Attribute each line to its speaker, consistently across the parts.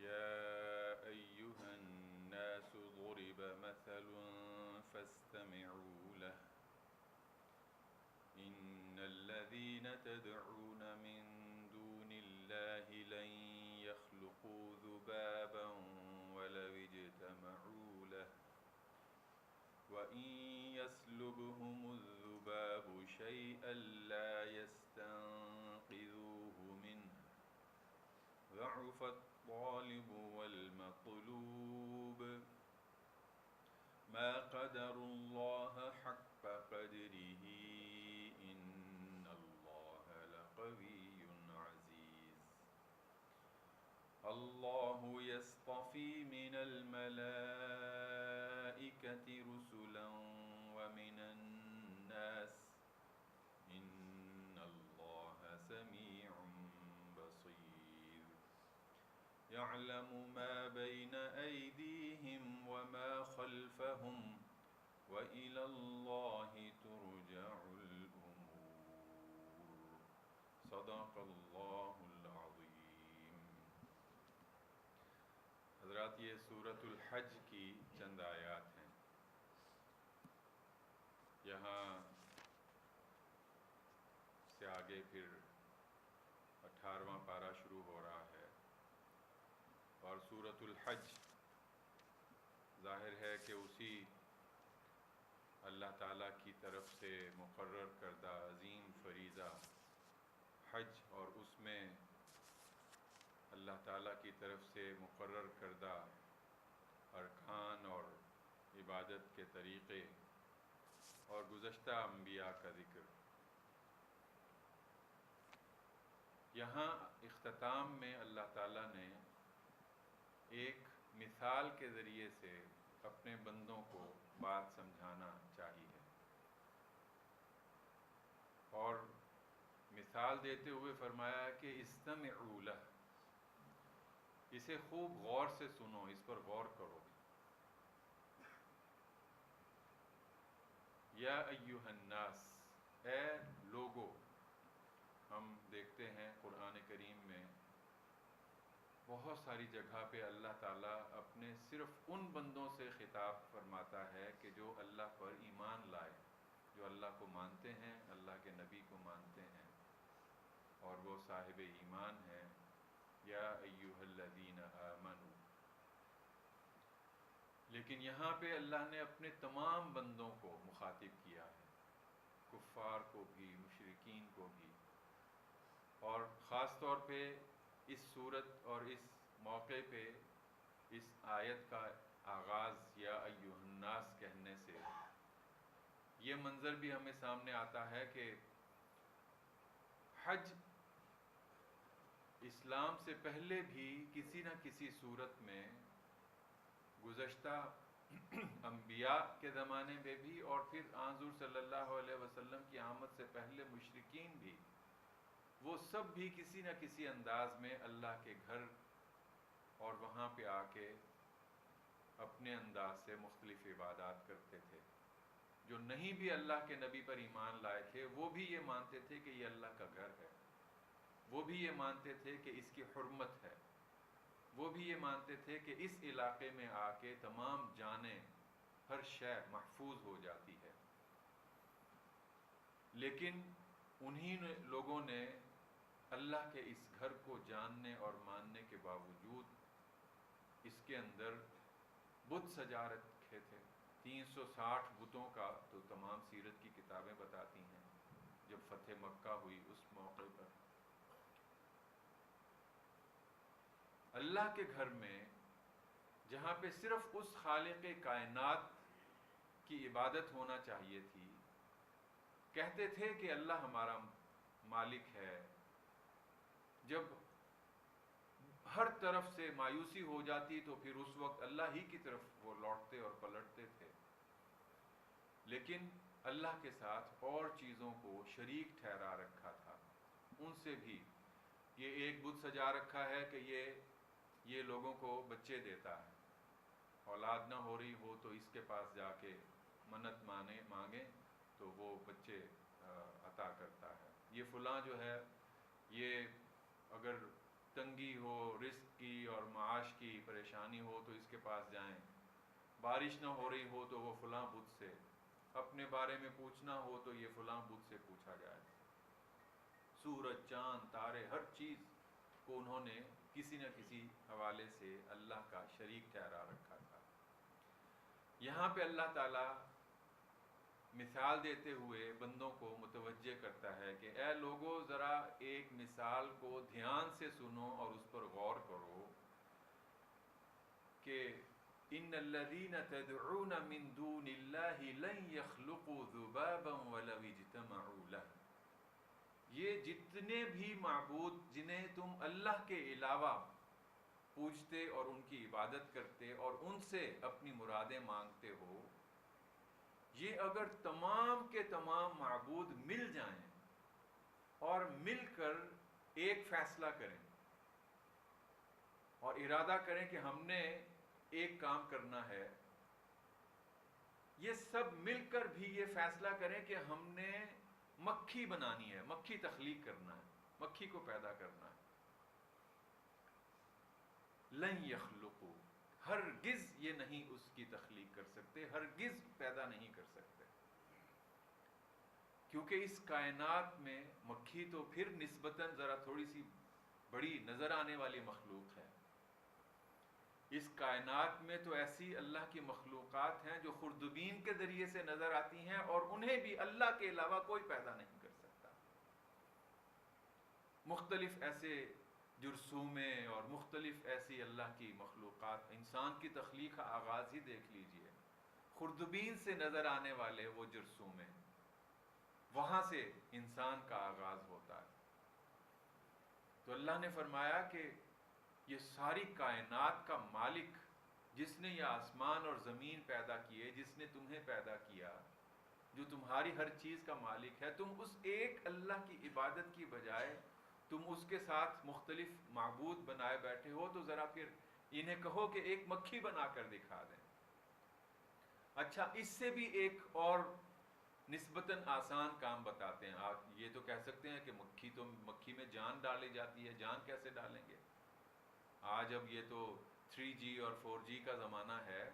Speaker 1: يا أيها الناس ضرب مثل فاستمعوا له إن الذين تدعون من دون الله لن يخلقوا ذبابا ولو اجتمعوا له وإن يسلبهم الذباب شيئا لا يستنقذوه منه ضعف الطالب والمطلوب ما قدروا الله حق قدره إن الله لقوي عزيز الله يصطفي من الملائكة رسلا ومن الناس إن الله سميع بصير يعلم ما بين أيديهم وما خلفهم وإلى الله ترجع الأمور صدق اللہ العظیم۔ حضرات، یہ سورۃ الحج کی چند آیات ہیں۔ یہاں سے آگے پھر 18واں پارہ شروع ہو رہا ہے، اور سورۃ الحج ظاہر ہے کہ اسی اللہ تعالیٰ کی طرف سے مقرر کردہ عظیم فریضہ حج، اور اس میں اللہ تعالیٰ کی طرف سے مقرر کردہ ارکان اور عبادت کے طریقے اور گزشتہ انبیاء کا ذکر۔ یہاں اختتام میں اللہ تعالیٰ نے ایک مثال کے ذریعے سے اپنے بندوں کو بات سمجھانا چاہیے، اور مثال دیتے ہوئے فرمایا کہ استمعوا لہ، اسے خوب غور سے سنو، اس پر غور کرو۔ یا ایھا الناس، اے لوگو۔ ہم دیکھتے ہیں قرآن کریم میں بہت ساری جگہ پہ اللہ تعالیٰ اپنے صرف ان بندوں سے خطاب فرماتا ہے کہ جو اللہ پر ایمان لائے، جو اللہ کو مانتے ہیں، اللہ کے نبی کو مانتے ہیں، اور وہ صاحب ایمان ہیں۔ یا ایھا الذین آمنوا، لیکن یہاں پہ اللہ نے اپنے تمام بندوں کو مخاطب کیا ہے، کفار کو بھی، مشرکین کو بھی، اور خاص طور پہ اس صورت اور اس موقع پہ اس آیت کا آغاز یا ایھا الناس کہنے سے یہ منظر بھی ہمیں سامنے آتا ہے کہ حج اسلام سے پہلے بھی کسی نہ کسی صورت میں گزشتہ انبیاء کے زمانے میں بھی، اور پھر حضور صلی اللہ علیہ وسلم کی آمد سے پہلے مشرکین بھی، وہ سب بھی کسی نہ کسی انداز میں اللہ کے گھر اور وہاں پہ آ کے اپنے انداز سے مختلف عبادات کرتے تھے۔ جو نہیں بھی اللہ کے نبی پر ایمان لائے تھے، وہ بھی یہ مانتے تھے کہ یہ اللہ کا گھر ہے، وہ بھی یہ مانتے تھے کہ اس کی حرمت ہے، وہ بھی یہ مانتے تھے کہ اس علاقے میں آ کے تمام جانیں، ہر شے محفوظ ہو جاتی ہے۔ لیکن انہی لوگوں نے اللہ کے اس گھر کو جاننے اور ماننے کے باوجود اس کے اندر بت سجا رکھے تھے۔ 360 بتوں کا تو تمام سیرت کی کتابیں بتاتی ہیں۔ جب فتح مکہ ہوئی اس موقع پر اللہ کے گھر میں، جہاں پہ صرف اس خالق کائنات کی عبادت ہونا چاہیے تھی، کہتے تھے کہ اللہ ہمارا مالک ہے۔ جب ہر طرف سے مایوسی ہو جاتی تو پھر اس وقت اللہ ہی کی طرف وہ لوٹتے اور پلٹتے تھے، لیکن اللہ کے ساتھ اور چیزوں کو شریک ٹھہرا رکھا تھا۔ ان سے بھی یہ ایک بت سجا رکھا ہے کہ یہ لوگوں کو بچے دیتا ہے، اولاد نہ ہو رہی ہو تو اس کے پاس جا کے منت مانگیں تو وہ بچے عطا کرتا ہے۔ یہ فلاں جو ہے، یہ اگر تنگی ہو، رزق کی اور معاش کی پریشانی ہو تو اس کے پاس جائیں، بارش نہ ہو رہی ہو تو وہ فلاں بت سے، اپنے بارے میں پوچھنا ہو تو یہ فلاں بت سے پوچھا جائے۔ سورج، چاند، تارے، ہر چیز کو انہوں نے کسی نہ کسی حوالے سے اللہ کا شریک ٹھہرا رکھا تھا۔ یہاں پہ اللہ تعالیٰ مثال دیتے ہوئے بندوں کو متوجہ کرتا ہے کہ اے لوگو، ذرا ایک مثال کو دھیان سے سنو اور اس پر غور کرو کہ ان الذین تدعون من دون اللہ لن یخلقوا ذبابا ولو اجتمعوا لہ، یہ جتنے بھی معبود جنہیں تم اللہ کے علاوہ پوجتے اور ان کی عبادت کرتے اور ان سے اپنی مرادیں مانگتے ہو، یہ اگر تمام کے تمام معبود مل جائیں اور مل کر ایک فیصلہ کریں اور ارادہ کریں کہ ہم نے ایک کام کرنا ہے، یہ سب مل کر بھی یہ فیصلہ کریں کہ ہم نے مکھی بنانی ہے، مکھی تخلیق کرنا ہے، مکھی کو پیدا کرنا ہے، لن یخلقوا، ہرگز یہ نہیں اس کی تخلیق کر سکتے، ہرگز پیدا نہیں کر سکتے، کیونکہ اس کائنات میں مکھی تو پھر نسبتاً ذرا تھوڑی سی بڑی نظر آنے والی مخلوق ہے۔ اس کائنات میں تو ایسی اللہ کی مخلوقات ہیں جو خوردبین کے ذریعے سے نظر آتی ہیں اور انہیں بھی اللہ کے علاوہ کوئی پیدا نہیں کر سکتا۔ مختلف ایسے جرثومے اور مختلف ایسی اللہ کی مخلوقات، انسان کی تخلیق کا آغاز ہی دیکھ لیجئے، خوردبین سے نظر آنے والے وہ جرثومے، وہاں سے انسان کا آغاز ہوتا ہے۔ تو اللہ نے فرمایا کہ یہ ساری کائنات کا مالک، جس نے یہ آسمان اور زمین پیدا کیے، جس نے تمہیں پیدا کیا، جو تمہاری ہر چیز کا مالک ہے، تم اس ایک اللہ کی عبادت کی بجائے تم اس کے ساتھ مختلف معبود بنائے بیٹھے ہو، تو ذرا پھر انہیں کہو کہ ایک مکھی بنا کر دکھا دیں۔ اچھا، اس سے بھی ایک اور نسبتاً آسان کام بتاتے ہیں۔ آپ یہ تو کہہ سکتے ہیں کہ مکھی میں جان ڈالی جاتی ہے، جان کیسے ڈالیں گے؟ آج اب یہ تو 3G اور 4G کا زمانہ ہے،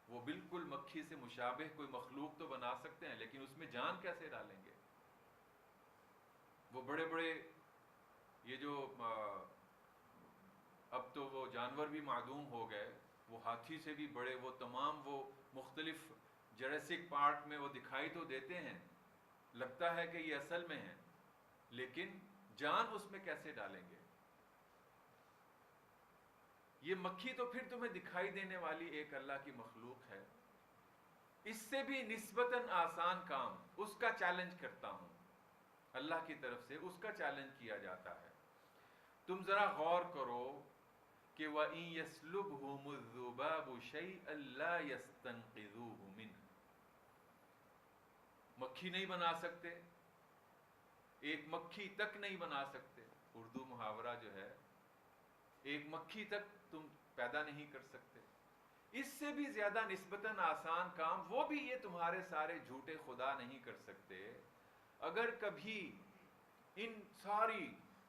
Speaker 1: وہ بالکل مکھی سے مشابہ کوئی مخلوق تو بنا سکتے ہیں، لیکن اس میں جان کیسے ڈالیں گے؟ وہ بڑے بڑے یہ جو اب تو وہ جانور بھی معدوم ہو گئے، وہ ہاتھی سے بھی بڑے، وہ تمام وہ مختلف جریسک پارٹ میں وہ دکھائی تو دیتے ہیں، لگتا ہے کہ یہ اصل میں ہیں، لیکن جان اس میں کیسے ڈالیں گے؟ یہ مکھی تو پھر تمہیں دکھائی دینے والی ایک اللہ کی مخلوق ہے۔ اس سے بھی نسبتاً آسان کام، اس کا چیلنج کرتا ہوں، اللہ کی طرف سے اس کا چیلنج کیا جاتا ہے۔ تم ذرا غور کرو کہ وَإِن يَسْلُبْهُمُ الذُّبَابُ شَيْئًا لَا يَسْتَنقِذُوهُ مِنْهُ، مکھی نہیں بنا سکتے، ایک مکھی تک نہیں بنا سکتے، اردو محاورہ جو ہے، ایک مکھی تک تم پیدا نہیں کر سکتے۔ اس سے بھی زیادہ نسبتاً آسان کام وہ بھی یہ تمہارے سارے جھوٹے خدا نہیں کر سکتے۔ اگر کبھی ان ساری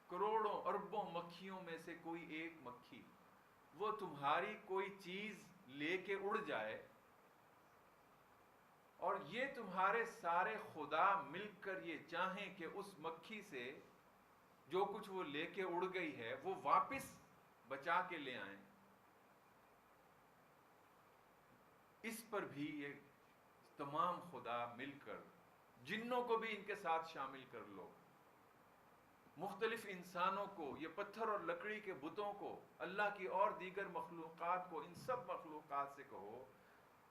Speaker 1: کروڑوں اربوں مکھیوں میں سے کوئی ایک مکھی وہ تمہاری کوئی چیز لے کے اڑ جائے اور یہ تمہارے سارے خدا مل کر یہ چاہیں کہ اس مکھی سے جو کچھ وہ لے کے اڑ گئی ہے وہ واپس بچا کے لے آئیں، اس پر بھی یہ تمام خدا مل کر، جنوں کو بھی ان کے ساتھ شامل کر لو، مختلف انسانوں کو، یہ پتھر اور لکڑی کے بتوں کو، اللہ کی اور دیگر مخلوقات کو، ان سب مخلوقات سے کہو،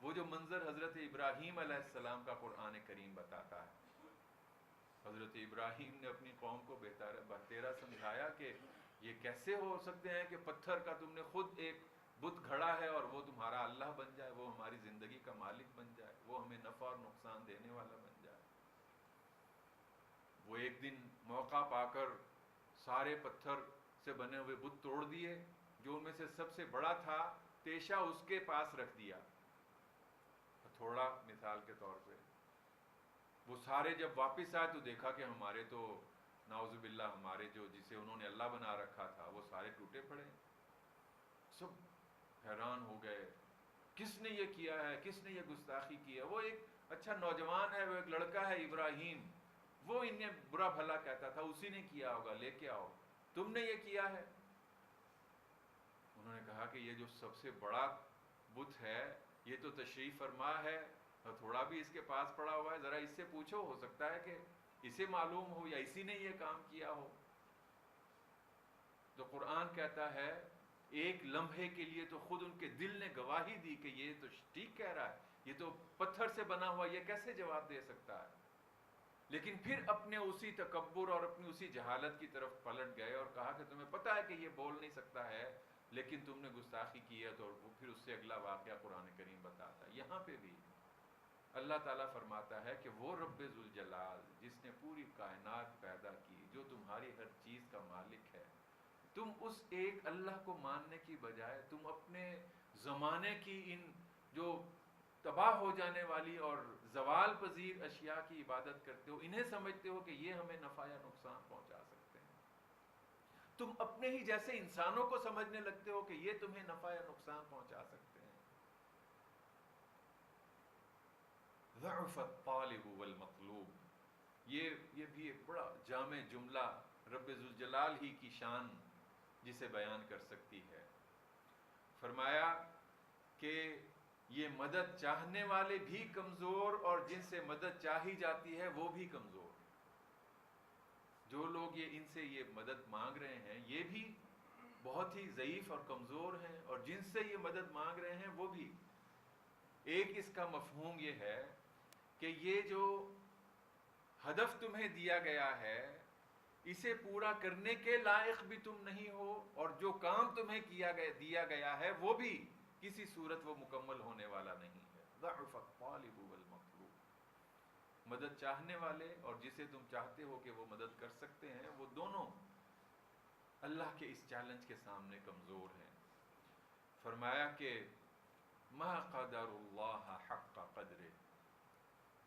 Speaker 1: وہ جو منظر حضرت ابراہیم علیہ السلام کا قرآن کریم بتاتا ہے۔ حضرت ابراہیم نے اپنی قوم کو بہتیرا سمجھایا کہ یہ کیسے ہو سکتے ہیں کہ پتھر کا تم نے خود ایک بت گھڑا ہے اور وہ تمہارا اللہ بن جائے، وہ ہماری زندگی کا مالک بن جائے، وہ ہمیں نفع اور نقصان دینے والا بن جائے۔ وہ ایک دن موقع پا کر سارے پتھر سے بنے ہوئے بت توڑ دیے، جو ان میں سے سب سے بڑا تھا تیشہ اس کے پاس رکھ دیا، تھوڑا مثال کے طور پہ۔ وہ سارے جب واپس آئے تو دیکھا کہ ہمارے تو نعوذ باللہ ہمارے جسے انہوں نے اللہ بنا رکھا تھا وہ سارے ٹوٹے پڑے. سب حیران ہو گئے, کس نے یہ کیا ہے, کس نے یہ گستاخی کی ہے. وہ ایک اچھا نوجوان ہے, وہ ایک لڑکا ہے ابراہیم, وہ انہیں برا بھلا کہتا تھا, اسی نے کیا ہوگا, لے کے آؤ, تم نے یہ کیا ہے. انہوں نے کہا کہ یہ جو سب سے بڑا بت ہے یہ تو تشریف فرما ہے اور تھوڑا بھی اس کے پاس پڑا ہوا ہے, ذرا اس سے پوچھو, ہو سکتا ہے کہ اسے معلوم ہو یا اسی نے یہ کام کیا ہو. تو قرآن کہتا ہے ایک لمحے کے لیے تو خود ان کے دل نے گواہی دی کہ یہ تو ٹھیک کہہ رہا ہے, یہ تو پتھر سے بنا ہوا, یہ کیسے جواب دے سکتا ہے. لیکن پھر اپنے اسی تکبر اور اپنی اسی جہالت کی طرف پلٹ گئے اور کہا کہ تمہیں پتہ ہے کہ یہ بول نہیں سکتا ہے لیکن تم نے گستاخی کی ہے. تو پھر اس سے اگلا واقعہ قرآن کریم بتاتا ہے. یہاں پہ بھی اللہ تعالیٰ فرماتا ہے کہ وہ رب ذوالجلال جس نے پوری کائنات پیدا کی, جو تمہاری ہر چیز کا مالک ہے, تم اس ایک اللہ کو ماننے کی بجائے تم اپنے زمانے کی ان جو تباہ ہو جانے والی اور زوال پذیر اشیاء کی عبادت کرتے ہو, انہیں سمجھتے ہو کہ یہ ہمیں نفع یا نقصان پہنچا سکتے ہیں. تم اپنے ہی جیسے انسانوں کو سمجھنے لگتے ہو کہ یہ تمہیں نفع یا نقصان پہنچا سکتے ہیں. ضعف الطالب والمطلوب, یہ بھی ایک بڑا جامع جملہ رب ذوالجلال ہی کی شان جسے بیان کر سکتی ہے. فرمایا کہ یہ مدد چاہنے والے بھی کمزور اور جن سے مدد چاہی جاتی ہے وہ بھی کمزور. جو لوگ ان سے یہ مدد مانگ رہے ہیں یہ بھی بہت ہی ضعیف اور کمزور ہیں, اور جن سے یہ مدد مانگ رہے ہیں وہ بھی. ایک اس کا مفہوم یہ ہے کہ یہ جو ہدف تمہیں دیا گیا ہے اسے پورا کرنے کے لائق بھی تم نہیں ہو, اور جو کام تمہیں دیا گیا ہے وہ بھی کسی صورت وہ مکمل ہونے والا نہیں ہے. ضعف الطالب والمطلوب, مدد چاہنے والے اور جسے تم چاہتے ہو کہ وہ مدد کر سکتے ہیں, وہ دونوں اللہ کے اس چیلنج کے سامنے کمزور ہیں. فرمایا کہ ما قدر اللہ حق قدرہ,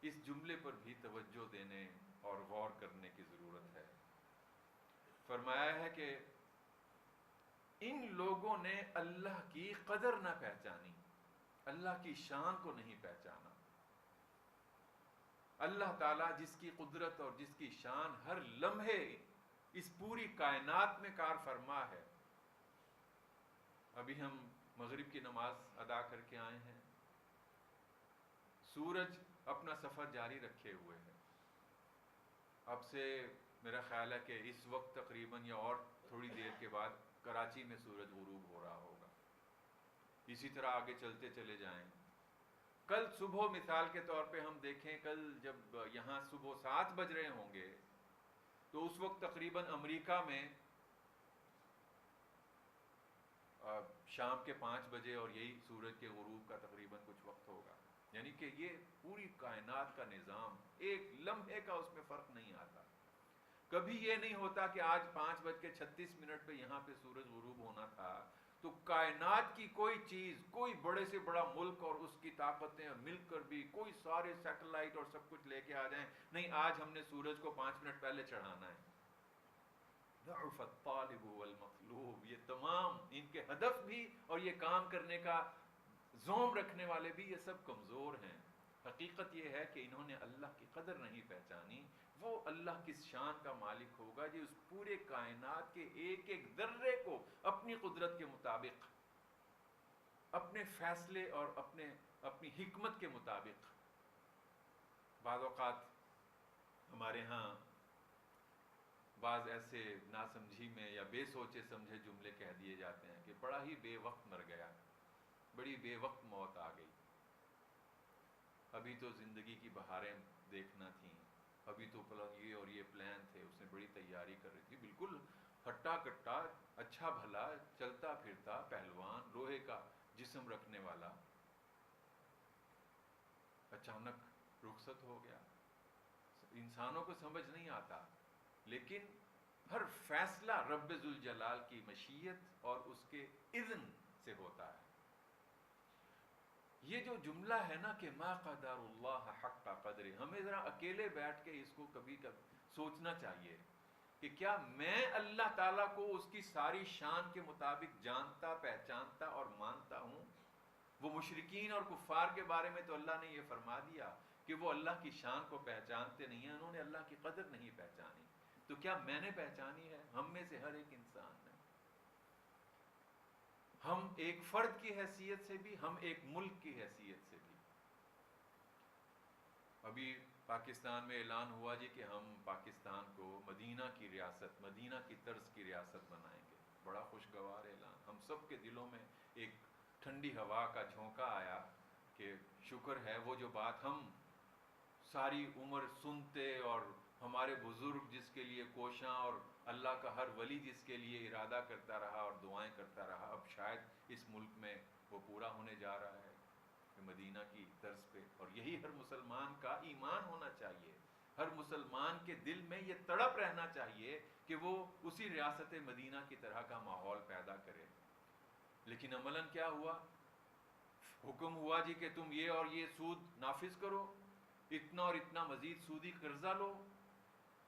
Speaker 1: اس جملے پر بھی توجہ دینے اور غور کرنے کی ضرورت ہے. فرمایا ہے کہ ان لوگوں نے اللہ کی قدر نہ پہچانی, اللہ کی شان کو نہیں پہچانا. اللہ تعالیٰ جس کی قدرت اور جس کی شان ہر لمحے اس پوری کائنات میں کار فرما ہے. ابھی ہم مغرب کی نماز ادا کر کے آئے ہیں, سورج اپنا سفر جاری رکھے ہوئے ہے. اب سے میرا خیال ہے کہ اس وقت تقریباً یا اور تھوڑی دیر کے بعد کراچی میں سورج غروب ہو رہا ہوگا. اسی طرح آگے چلتے چلے جائیں. کل صبح مثال کے طور پہ ہم دیکھیں, کل جب یہاں صبح 7 بج رہے ہوں گے تو اس وقت تقریباً امریکہ میں شام کے 5 بجے اور یہی سورج کے غروب کا تقریباً کچھ وقت ہوگا. یعنی کہ یہ پوری کائنات کا نظام ایک لمحے کا اس میں فرق نہیں آتا. کبھی یہ نہیں ہوتا کہ آج 5:36 پہ یہاں پہ سورج غروب ہونا تھا تو کائنات کی کوئی چیز, کوئی بڑے سے بڑا ملک اور اس کی طاقتیں مل کر بھی کوئی سارے سیٹلائٹ اور سب کچھ لے کے آ جائیں, نہیں آج ہم نے سورج کو 5 منٹ پہلے چڑھانا ہے. ضعف الطالب والمطلوب, یہ تمام ان کے ہدف بھی اور یہ کام کرنے کا زوم رکھنے والے بھی یہ سب کمزور ہیں. حقیقت یہ ہے کہ انہوں نے اللہ کی قدر نہیں پہچانی. وہ اللہ کس شان کا مالک ہوگا جو اس پورے کائنات کے ایک ایک ذرے کو اپنی قدرت کے مطابق, اپنے فیصلے اور اپنی حکمت کے مطابق. بعض اوقات ہمارے ہاں بعض ایسے ناسمجھی میں یا بے سوچے سمجھے جملے کہہ دیے جاتے ہیں کہ بڑا ہی بے وقت مر گیا, بڑی بے وقت موت آ گئی, ابھی تو زندگی کی بہاریں دیکھنا تھیں, ابھی تو یہ اور یہ پلان تھے, اس نے بڑی تیاری کر رہی تھی, بالکل ہٹا کٹا اچھا بھلا چلتا پھرتا پہلوان لوہے کا جسم رکھنے والا اچانک رخصت ہو گیا. انسانوں کو سمجھ نہیں آتا, لیکن ہر فیصلہ رب ذوالجلال کی مشیت اور اس کے اذن سے ہوتا ہے. یہ جو جملہ ہے نا کہ ما قدر اللہ حق قدر, ہمیں ذرا اکیلے بیٹھ کے اس کو کبھی سوچنا چاہیے کہ کیا میں اللہ تعالیٰ کو اس کی ساری شان کے مطابق جانتا، پہچانتا اور مانتا ہوں؟ وہ مشرکین اور کفار کے بارے میں تو اللہ نے یہ فرما دیا کہ وہ اللہ کی شان کو پہچانتے نہیں ہیں، انہوں نے اللہ کی قدر نہیں پہچانی. تو کیا میں نے پہچانی ہے؟ ہم میں سے ہر ایک انسان نے. ہم ایک فرد کی حیثیت سے بھی، ہم ایک ملک کی حیثیت سے بھی. ابھی پاکستان میں اعلان ہوا جی کہ ہم پاکستان کو مدینہ کی ریاست، مدینہ کی طرز کی ریاست بنائیں گے. بڑا خوشگوار اعلان. ہم سب کے دلوں میں ایک ٹھنڈی ہوا کا جھونکا آیا کہ شکر ہے وہ جو بات ہم ساری عمر سنتے اور ہمارے بزرگ جس کے لیے کوشاں اور اللہ کا ہر ولی جس کے لیے ارادہ کرتا رہا اور دعائیں کرتا رہا، اب شاید اس ملک میں وہ پورا ہونے جا رہا ہے کہ مدینہ کی طرز پہ. اور یہی ہر مسلمان کا ایمان ہونا چاہیے. ہر مسلمان کے دل میں یہ تڑپ رہنا چاہیے کہ وہ اسی ریاست مدینہ کی طرح کا ماحول پیدا کرے. لیکن عملاً کیا ہوا؟ حکم ہوا جی کہ تم یہ اور یہ سود نافذ کرو، اتنا اور اتنا مزید سودی قرضہ لو،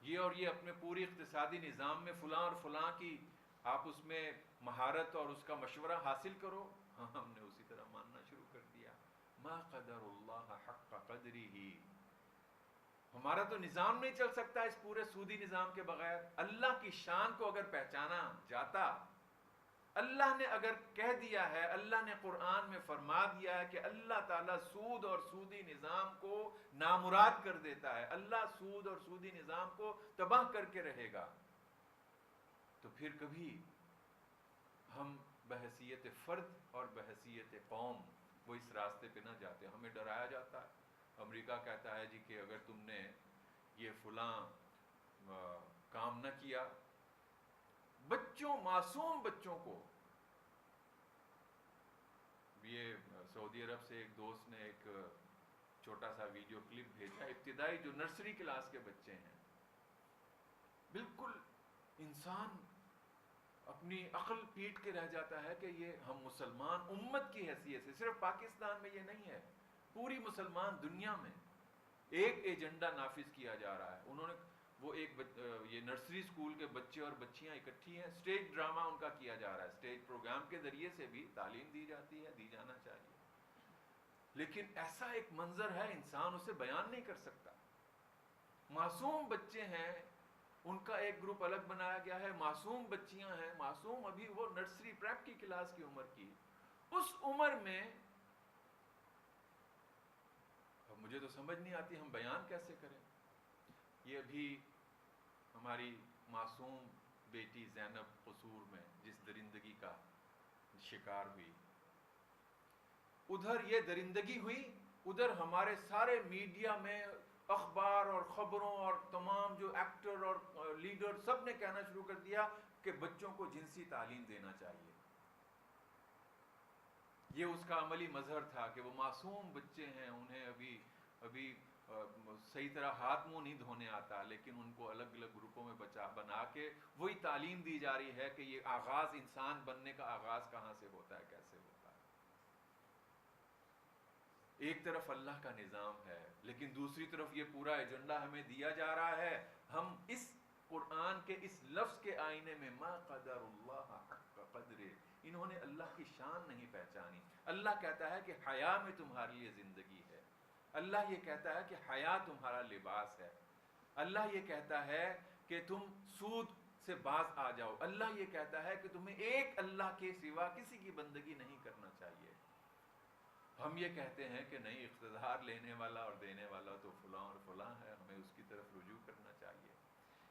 Speaker 1: یہ اور یہ اپنے پوری اقتصادی نظام میں فلاں اور فلاں کی آپ اس میں مہارت اور اس کا مشورہ حاصل کرو. ہم نے اسی طرح ماننا شروع کر دیا. ما قدر اللہ حق قدرہ. ہمارا تو نظام نہیں چل سکتا اس پورے سودی نظام کے بغیر. اللہ کی شان کو اگر پہچانا جاتا، اللہ نے اگر کہہ دیا ہے، اللہ نے قرآن میں فرما دیا ہے کہ اللہ تعالیٰ سود اور سودی نظام کو نامراد کر دیتا ہے، اللہ سود اور سودی نظام کو تباہ کر کے رہے گا، تو پھر کبھی ہم بحیثیت فرد اور بحیثیت قوم وہ اس راستے پہ نہ جاتے. ہمیں ڈرایا جاتا ہے. امریکہ کہتا ہے جی کہ اگر تم نے یہ فلاں کام نہ کیا، بچوں، معصوم بچوں کو. یہ سعودی عرب سے ایک دوست نے ایک چھوٹا سا ویڈیو کلپ بھیجا. ابتدائی جو نرسری کلاس کے بچے ہیں، بالکل انسان اپنی عقل پیٹ کے رہ جاتا ہے کہ یہ ہم مسلمان امت کی حیثیت سے، صرف پاکستان میں یہ نہیں ہے، پوری مسلمان دنیا میں ایک ایجنڈا نافذ کیا جا رہا ہے. انہوں نے وہ ایک یہ نرسری اسکول کے بچے اور بچیاں اکٹھی ہیں، اسٹیج ڈرامہ ان کا کیا جا رہا ہے. اسٹیج پروگرام کے ذریعے سے بھی تعلیم دی جاتی ہے، دی جانا چاہیے. لیکن ایسا ایک منظر ہے انسان اسے بیان نہیں کر سکتا. معصوم بچے ہیں، ان کا ایک گروپ الگ بنایا گیا ہے. معصوم بچیاں ہیں، معصوم، ابھی وہ نرسری پریپ کی کلاس کی عمر کی. اس عمر میں اب مجھے تو سمجھ نہیں آتی ہم بیان کیسے کریں. یہ ابھی ہماری معصوم بیٹی زینب قصور میں جس درندگی کا شکار ہوئی، ادھر یہ درندگی ہوئی، ادھر ہمارے سارے میڈیا میں اخبار اور خبروں اور تمام جو ایکٹر اور لیڈر سب نے کہنا شروع کر دیا کہ بچوں کو جنسی تعلیم دینا چاہیے. یہ اس کا عملی مظہر تھا کہ وہ معصوم بچے ہیں، انہیں ابھی صحیح طرح ہاتھ منہ نہیں دھونے آتا، لیکن ان کو الگ الگ گروپوں میں بنا کے وہی تعلیم دی جا رہی ہے کہ یہ آغاز، انسان بننے کا آغاز کہاں سے ہوتا ہے، کیسے ہوتا ہے. ایک طرف اللہ کا نظام ہے، لیکن دوسری طرف یہ پورا ایجنڈا ہمیں دیا جا رہا ہے. ہم اس قرآن کے اس لفظ کے آئینے میں ما قدر اللہ حق قدرہ، انہوں نے اللہ کی شان نہیں پہچانی. اللہ کہتا ہے کہ حیا میں تمہارے لیے زندگی ہے. اللہ یہ کہتا ہے کہ حیا تمہارا لباس ہے. اللہ یہ کہتا ہے کہ تم سود سے باز آ جاؤ. اللہ یہ کہتا ہے کہ تمہیں ایک اللہ کے سوا کسی کی بندگی نہیں کرنا چاہیے. ہم یہ کہتے ہیں کہ نہیں، اقتدار لینے والا اور دینے والا تو فلاں اور فلاں ہے، ہمیں اس کی طرف رجوع کرنا چاہیے.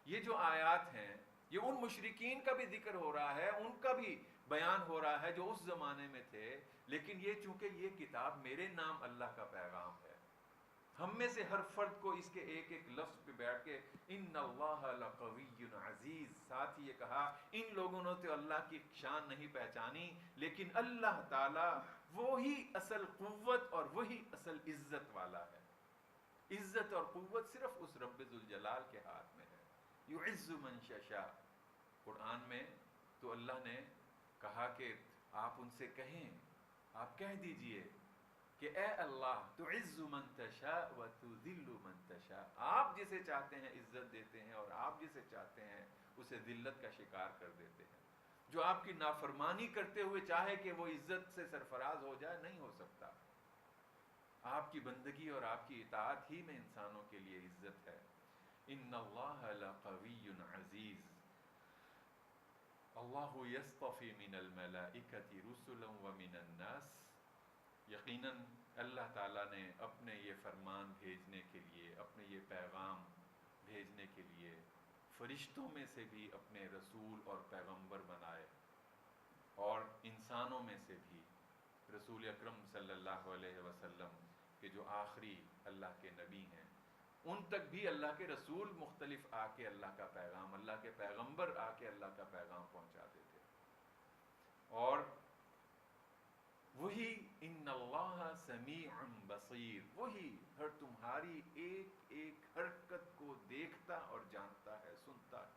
Speaker 1: یہ جو آیات ہیں یہ ان مشرکین کا بھی ذکر ہو رہا ہے، ان کا بھی بیان ہو رہا ہے جو اس زمانے میں تھے. لیکن یہ چونکہ یہ کتاب میرے نام اللہ کا پیغام ہے، ہم میں سے ہر فرد کو اس کے ایک ایک لفظ پہ بیٹھ کے ان اللہ لقوی عزیز، ساتھ ہی یہ کہا ان لوگوں نے تو اللہ کی شان نہیں پہچانی، لیکن اللہ تعالی وہی اصل قوت اور وہی اصل عزت والا ہے. عزت اور قوت صرف اس رب ذوالجلال کے ہاتھ میں ہے. یعز من یشاء. قرآن میں تو اللہ نے کہا کہ آپ ان سے کہیں، آپ کہہ دیجئے کہ اے اللہ تعز من تشاء و تذل من تشاء، آپ جسے جسے چاہتے ہیں عزت دیتے ہیں اور آپ جسے چاہتے ہیں اسے ذلت کا شکار کر دیتے ہیں. جو آپ کی نافرمانی کرتے ہوئے چاہے کہ وہ عزت سے سرفراز ہو جائے, نہیں ہو سکتا. آپ کی بندگی اور آپ کی اطاعت ہی میں انسانوں کے لیے عزت ہے. ان اللہ لقوی عزیز. اللہ یصطفی من الملائکۃ رسلا ومن الناس. یقیناً اللہ تعالیٰ نے اپنے یہ فرمان بھیجنے کے لیے, اپنے یہ پیغام بھیجنے کے لیے فرشتوں میں سے بھی اپنے رسول اور پیغمبر بنائے, اور انسانوں میں سے بھی رسول اکرم صلی اللہ علیہ وسلم کہ جو آخری اللہ کے نبی ہیں, ان تک بھی اللہ کے رسول مختلف آ کے اللہ کا پیغام, اللہ کے پیغمبر آ کے اللہ کا پیغام پہنچاتے تھے. اور وہی ان اللہ سمیع بصیر, وہی ہر تمہاری ایک ایک حرکت کو دیکھتا اور جانتا ہے, سنتا ہے.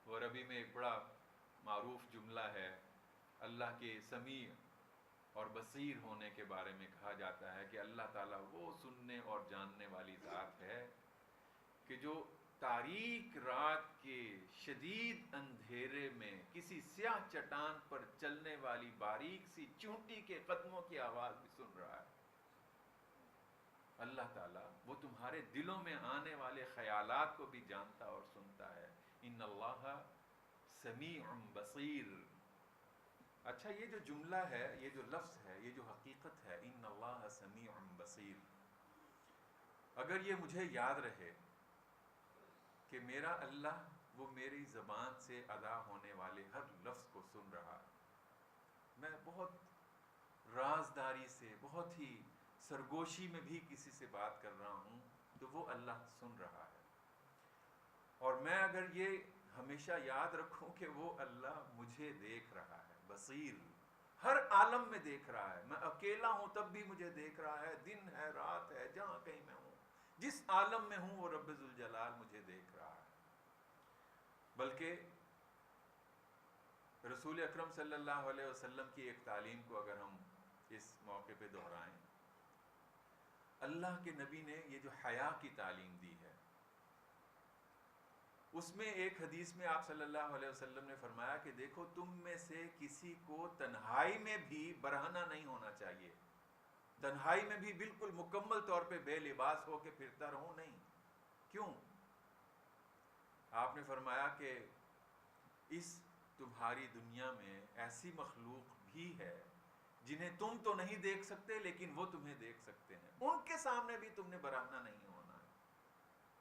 Speaker 1: اور عربی میں ایک بڑا معروف جملہ ہے, اللہ کے سمیع اور بصیر ہونے کے بارے میں کہا جاتا ہے کہ اللہ تعالیٰ وہ سننے اور جاننے والی ذات ہے کہ جو تاریک رات کے شدید اندھیرے میں کسی سیاہ چٹان پر چلنے والی باریک سی چونٹی کے قدموں کی آواز بھی سن رہا ہے. اللہ تعالیٰ وہ تمہارے دلوں میں آنے والے خیالات کو بھی جانتا اور سنتا ہے. ان اللہ سمیع بصیر. اچھا, یہ جو جملہ ہے, یہ جو لفظ ہے, یہ جو حقیقت ہے, ان اللہ سمیع بصیر, اگر یہ مجھے یاد رہے کہ میرا اللہ وہ میری زبان سے ادا ہونے والے ہر لفظ کو سن رہا ہے, میں بہت رازداری سے, بہت ہی سرگوشی میں بھی کسی سے بات کر رہا ہوں تو وہ اللہ سن رہا ہے. اور میں اگر یہ ہمیشہ یاد رکھوں کہ وہ اللہ مجھے دیکھ رہا ہے, بصیر, ہر عالم میں دیکھ رہا ہے, میں اکیلا ہوں تب بھی مجھے دیکھ رہا ہے, دن ہے رات ہے, جہاں کہیں میں ہوں, جس عالم میں ہوں وہ رب ذوالجلال مجھے دیکھ رہا ہے. بلکہ رسول اکرم صلی اللہ علیہ وسلم کی ایک تعلیم کو اگر ہم اس موقع پہ دہرائیں, اللہ کے نبی نے یہ جو حیا کی تعلیم دی ہے, اس میں ایک حدیث میں آپ صلی اللہ علیہ وسلم نے فرمایا کہ دیکھو تم میں سے کسی کو تنہائی میں بھی برہنہ نہیں ہونا چاہیے, تنہائی میں بھی بالکل مکمل طور پہ بے لباس ہو کے پھرتا رہو, نہیں. کیوں؟ آپ نے فرمایا کہ اس تمہاری دنیا میں ایسی مخلوق بھی ہے جنہیں تم تو نہیں دیکھ سکتے لیکن وہ تمہیں دیکھ سکتے ہیں, ان کے سامنے بھی تم نے برہنہ نہیں ہونا ہے.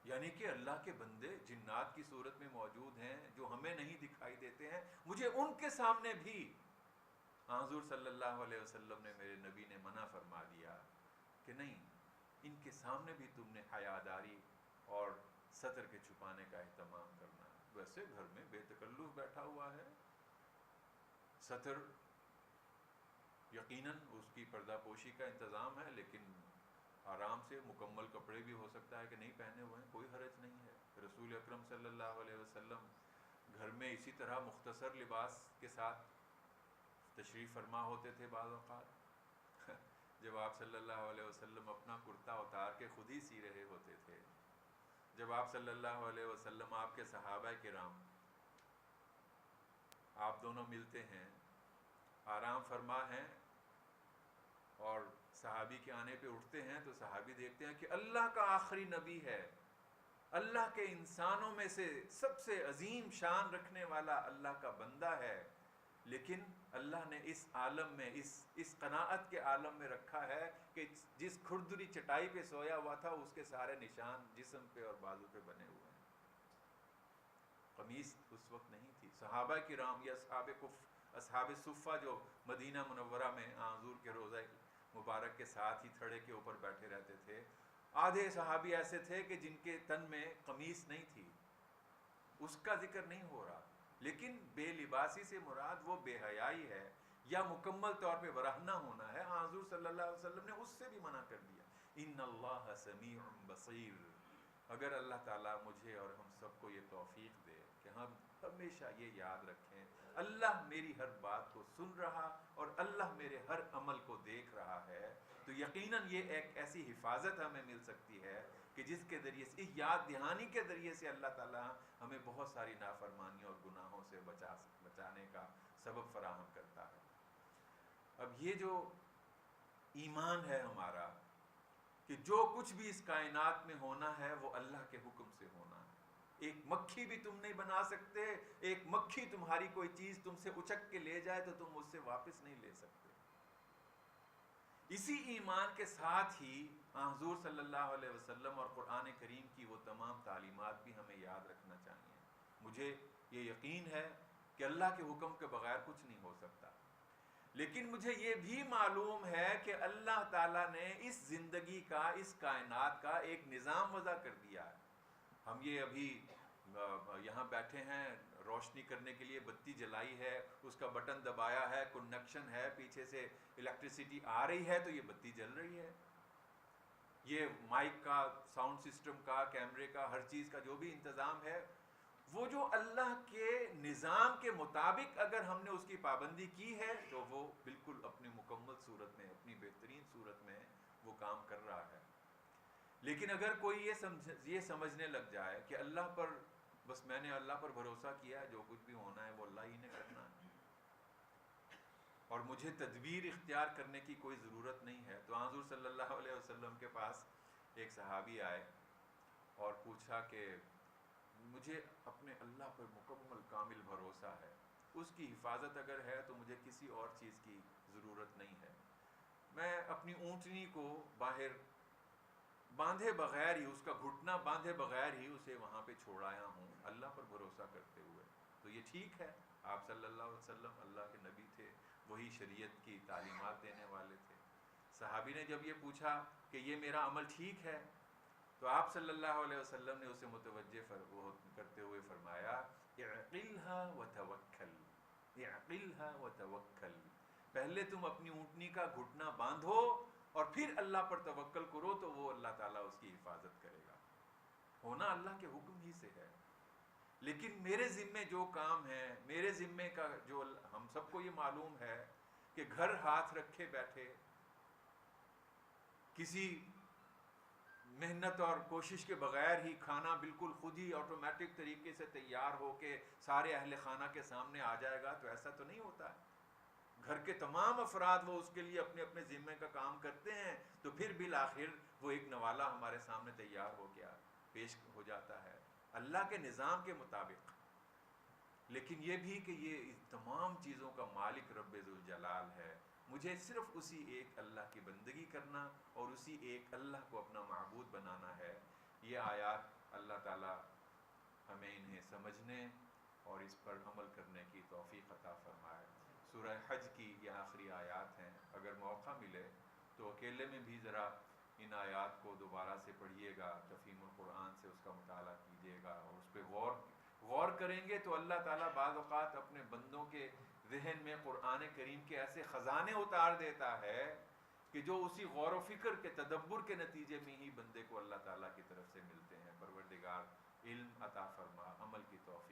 Speaker 1: یعنی کہ اللہ کے بندے جنات کی صورت میں موجود ہیں جو ہمیں نہیں دکھائی دیتے ہیں, مجھے ان کے سامنے بھی حضور صلی اللہ علیہ وسلم نے, میرے نبی نے منع فرما دیا کہ نہیں, ان کے سامنے بھی تم نے حیاداری اور ستر کے چھپانے کا اہتمام کرنا ہے. ویسے گھر میں بے تکلف بیٹھا ہوا ہے, ستر یقیناً اس کی پردہ پوشی کا انتظام ہے, لیکن آرام سے مکمل کپڑے بھی ہو سکتا ہے کہ نہیں پہنے ہوئے ہیں, کوئی حرج نہیں ہے. رسول اکرم صلی اللہ علیہ وسلم گھر میں اسی طرح مختصر لباس کے ساتھ تشریف فرما ہوتے تھے. بعض اوقات جب آپ صلی اللہ علیہ وسلم اپنا کرتا اتار کے خود ہی سی رہے ہوتے تھے, جب آپ صلی اللہ علیہ وسلم, آپ کے صحابہ کرام, آپ دونوں ملتے ہیں, آرام فرما ہیں, اور صحابی کے آنے پہ اٹھتے ہیں تو صحابی دیکھتے ہیں کہ اللہ کا آخری نبی ہے, اللہ کے انسانوں میں سے سب سے عظیم شان رکھنے والا اللہ کا بندہ ہے, لیکن اللہ نے اس عالم میں, اس قناعت کے عالم میں رکھا ہے کہ جس کھردری چٹائی پہ سویا ہوا تھا اس کے سارے نشان جسم پہ اور بازو پہ بنے ہوئے ہیں. قمیص اس وقت نہیں تھی. صحابہ کرام یا اصحاب صفہ جو مدینہ منورہ میں حضور کے روضہ مبارک کے ساتھ ہی تھڑے کے اوپر بیٹھے رہتے تھے, آدھے صحابی ایسے تھے کہ جن کے تن میں قمیص نہیں تھی, اس کا ذکر نہیں ہو رہا, لیکن بے لباسی سے مراد وہ بے حیائی ہے یا مکمل طور پہ برہنہ ہونا ہے. حضور صلی اللہ علیہ وسلم نے اس سے بھی منع کر دیا. ان اللہ سمیع بصیر. اگر اللہ تعالیٰ مجھے اور ہم سب کو یہ توفیق دے کہ ہم ہمیشہ یہ یاد رکھیں, اللہ میری ہر بات کو سن رہا اور اللہ میرے ہر عمل کو دیکھ رہا ہے, تو یقیناً یہ ایک ایسی حفاظت ہمیں مل سکتی ہے کہ جس کے ذریعے سے یاد دہانی کے ذریعے سے اللہ تعالیٰ ہمیں بہت ساری نافرمانیوں اور گناہوں سے بچانے کا سبب فراہم کرتا ہے۔ اب یہ جو ایمان ہے ہمارا کہ جو کچھ بھی اس کائنات میں ہونا ہے وہ اللہ کے حکم سے ہونا ہے، ایک مکھی بھی تم نہیں بنا سکتے، ایک مکھی تمہاری کوئی چیز تم سے اچک کے لے جائے تو تم اس سے واپس نہیں لے سکتے۔ اسی ایمان کے ساتھ ہی حضور صلی اللہ علیہ وسلم اور قرآن کریم کی وہ تمام تعلیمات بھی ہمیں یاد رکھنا چاہیے۔ مجھے یہ یقین ہے کہ اللہ کے حکم کے بغیر کچھ نہیں ہو سکتا، لیکن مجھے یہ بھی معلوم ہے کہ اللہ تعالیٰ نے اس زندگی کا، اس کائنات کا ایک نظام وضع کر دیا ہے۔ ہم یہ ابھی یہاں بیٹھے ہیں، روشنی کرنے کے لیے بتی جلائی ہے، اس کا بٹن دبایا ہے، کنیکشن ہے، پیچھے سے الیکٹریسٹی آ رہی ہے تو یہ بتی جل رہی ہے۔ یہ مائک کا، ساؤنڈ سسٹم کا، کیمرے کا، ہر چیز کا جو بھی انتظام ہے، وہ جو اللہ کے نظام کے مطابق اگر ہم نے اس کی پابندی کی ہے تو وہ بالکل اپنی مکمل صورت میں، اپنی بہترین صورت میں وہ کام کر رہا ہے۔ لیکن اگر کوئی یہ سمجھنے لگ جائے کہ اللہ پر، بس میں نے اللہ پر بھروسہ کیا ہے، جو کچھ بھی ہونا ہے وہ اللہ ہی نے کرنا ہے اور مجھے تدبیر اختیار کرنے کی کوئی ضرورت نہیں ہے، تو حضور صلی اللہ علیہ وسلم کے پاس ایک صحابی آئے اور پوچھا کہ مجھے اپنے اللہ پر مکمل کامل بھروسہ ہے، اس کی حفاظت اگر ہے تو مجھے کسی اور چیز کی ضرورت نہیں ہے، میں اپنی اونٹنی کو باہر باندھے بغیر ہی، اس کا گھٹنا باندھے بغیر ہی اسے وہاں پہ چھوڑ آیا ہوں اللہ پر بھروسہ کرتے ہوئے۔ تو یہ ٹھیک ہے، آپ صلی اللہ علیہ وسلم اللہ کے نبی تھے، وہی شریعت کی تعلیمات دینے والے تھے۔ صحابی نے جب یہ پوچھا کہ یہ میرا عمل ٹھیک ہے، تو آپ صلی اللہ علیہ وسلم نے اسے متوجہ کرتے ہوئے فرمایا اعقلها وتوکل، اعقلها وتوکل، پہلے تم اپنی اونٹنی کا گھٹنا باندھو اور پھر اللہ پر توکل کرو تو وہ اللہ تعالیٰ اس کی حفاظت کرے گا۔ ہونا اللہ کے حکم ہی سے ہے، لیکن میرے ذمے جو کام ہے، میرے ذمے کا جو، ہم سب کو یہ معلوم ہے کہ گھر ہاتھ رکھے بیٹھے، کسی محنت اور کوشش کے بغیر ہی کھانا بالکل خود ہی آٹومیٹک طریقے سے تیار ہو کے سارے اہل خانہ کے سامنے آ جائے گا، تو ایسا تو نہیں ہوتا ہے۔ گھر کے تمام افراد وہ اس کے لیے اپنے اپنے ذمے کا کام کرتے ہیں، تو پھر بالآخر وہ ایک نوالا ہمارے سامنے تیار ہو گیا، پیش ہو جاتا ہے اللہ کے نظام کے مطابق۔ لیکن یہ بھی کہ یہ تمام چیزوں کا مالک رب ذوالجلال ہے، مجھے صرف اسی ایک اللہ کی بندگی کرنا اور اسی ایک اللہ کو اپنا معبود بنانا ہے۔ یہ آیات اللہ تعالی ہمیں انہیں سمجھنے اور اس پر عمل کرنے کی توفیق عطا فرمائے۔ سورہ حج کی یہ آخری آیات ہیں، اگر موقع ملے تو اکیلے میں بھی ذرا ان آیات کو دوبارہ سے پڑھیے گا، تفہیم القرآن سے اس کا مطالعہ کیجیے گا اور اس پہ غور کریں گے تو اللہ تعالیٰ بعض اوقات اپنے بندوں کے ذہن میں قرآن کریم کے ایسے خزانے اتار دیتا ہے کہ جو اسی غور و فکر کے تدبر کے نتیجے میں ہی بندے کو اللہ تعالیٰ کی طرف سے ملتے ہیں۔ پروردگار علم عطا فرما، عمل کی توفیق